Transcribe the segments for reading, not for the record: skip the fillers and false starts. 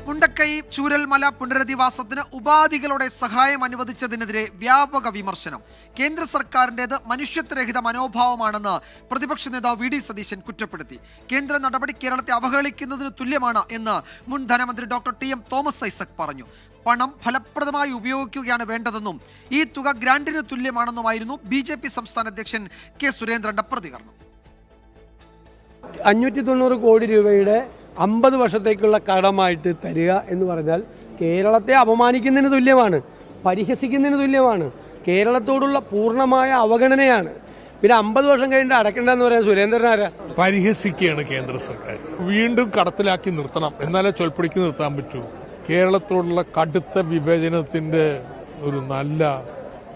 മുണ്ടക്കൈ ചൂരൽമല പുനരധിവാസത്തിന് ഉപാധികളുടെ സഹായം അനുവദിച്ചതിനെതിരെ വ്യാപക വിമർശനം. കേന്ദ്ര സർക്കാരിൻ്റേത് മനുഷ്യത്വരഹിത മനോഭാവമാണെന്ന് പ്രതിപക്ഷ നേതാവ് വി ഡി സതീശൻ കുറ്റപ്പെടുത്തി. കേന്ദ്ര നടപടി കേരളത്തെ അവഹേളിക്കുന്നതിന് തുല്യമാണ് എന്ന് മുൻ ധനമന്ത്രി ഡോക്ടർ ടി.എം. തോമസ് ഐസക് പറഞ്ഞു. പണം ഫലപ്രദമായി ഉപയോഗിക്കുകയാണ് വേണ്ടതെന്നും ഈ തുക ഗ്രാന്റിന് തുല്യമാണെന്നുമായിരുന്നു BJP സംസ്ഥാന അധ്യക്ഷൻ കെ സുരേന്ദ്രന്റെ പ്രതികരണം. 590 കോടി രൂപയുടെ 50 വർഷത്തേക്കുള്ള കടമായിട്ട് തരിക എന്ന് പറഞ്ഞാൽ കേരളത്തെ അപമാനിക്കുന്നതിന് തുല്യമാണ്, പരിഹസിക്കുന്നതിന് തുല്യമാണ്, കേരളത്തോടുള്ള പൂർണ്ണമായ അവഗണനയാണ്. പിന്നെ 50 വർഷം കഴിഞ്ഞിട്ട് അടയ്ക്കേണ്ടെന്ന് പറയാൻ സുരേന്ദ്രനാരാ? പരിഹസിക്കുകയാണ് കേന്ദ്ര സർക്കാർ. വീണ്ടും കടത്തിലാക്കി നിർത്തണം, എന്നാലേ ചൊൽപ്പടിക്ക് നിർത്താൻ പറ്റൂ. കേരളത്തോടുള്ള കടുത്ത വിഭജനത്തിന്റെ ഒരു നല്ല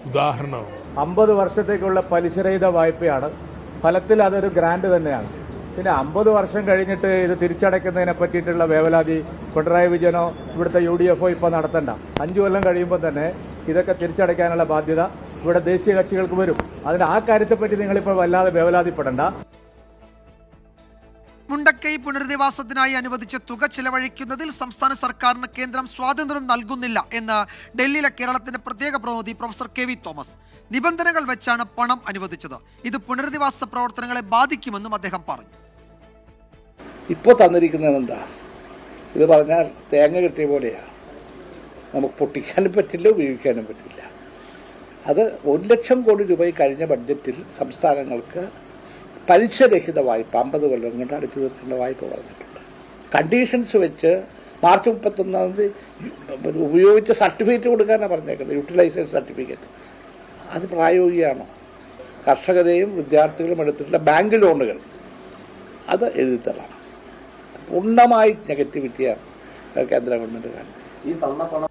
ഉദാഹരണമാണ്. 50 വർഷത്തേക്കുള്ള പലിശരഹിത വായ്പയാണ്. ഫലത്തിൽ അതൊരു ഗ്രാന്റ് തന്നെയാണ്. പിന്നെ 50 വർഷം കഴിഞ്ഞിട്ട് ഇത് തിരിച്ചടയ്ക്കുന്നതിനെ പറ്റിയിട്ടുള്ള വേവലാതി പിണറായി വിജയനോ ഇവിടുത്തെ UDF ഇപ്പോൾ നടത്തണ്ട. 5 കൊല്ലം കഴിയുമ്പോൾ തന്നെ ഇതൊക്കെ തിരിച്ചടയ്ക്കാനുള്ള ബാധ്യത ഇവിടെ ദേശീയ കക്ഷികൾക്ക് വരും. അതിന് ആ കാര്യത്തെപ്പറ്റി നിങ്ങളിപ്പോൾ വല്ലാതെ വേവലാതിപ്പെടണ്ട. മുണ്ടക്കൈ പുനരധിവാസത്തിനായി അനുവദിച്ച തുക ചിലവഴിക്കുന്നതിൽ സംസ്ഥാന സർക്കാരിന് കേന്ദ്രം സ്വാതന്ത്ര്യം നൽകുന്നില്ല എന്ന് ഡൽഹിയിലെ കേരളത്തിന്റെ പ്രത്യേക പ്രതിനിധി പ്രൊഫസർ KV തോമസ്. നിബന്ധനകൾ വെച്ചാണ് പണം അനുവദിച്ചത്. ഇത് പുനരധിവാസ പ്രവർത്തനങ്ങളെ ബാധിക്കുമെന്നും അദ്ദേഹം പറഞ്ഞു. ഇപ്പോൾ തന്നിരിക്കുന്നത് എന്താ? ഇത് പറഞ്ഞാൽ തേങ്ങ കിട്ടിയ പോലെയാണ്. നമുക്ക് പൊട്ടിക്കാനും പറ്റില്ല, ഉപയോഗിക്കാനും പറ്റില്ല. അത് 1 ലക്ഷം കോടി രൂപ കഴിഞ്ഞ ബഡ്ജറ്റിൽ സംസ്ഥാനങ്ങൾക്ക് പലിശരഹിത വായ്പ 50 കൊല്ലം കൊണ്ട് അടിച്ചു തീർക്കേണ്ട വായ്പ പറഞ്ഞിട്ടുണ്ട്. കണ്ടീഷൻസ് വെച്ച് മാർച്ച് 31-ാം തീയതി ഉപയോഗിച്ച സർട്ടിഫിക്കറ്റ് കൊടുക്കാനാണ് പറഞ്ഞേക്കുന്നത്, യൂട്ടിലൈസേഷൻ സർട്ടിഫിക്കറ്റ്. അത് പ്രായോഗികമാണോ? കർഷകരെയും വിദ്യാർത്ഥികളും എടുത്തിട്ടുള്ള ബാങ്ക് ലോണുകൾ അത് എഴുതിത്തള്ളണം. പൂർണ്ണമായി നെഗറ്റിവിറ്റിയാണ് കേന്ദ്ര ഗവൺമെൻറ് കാണിച്ചത്.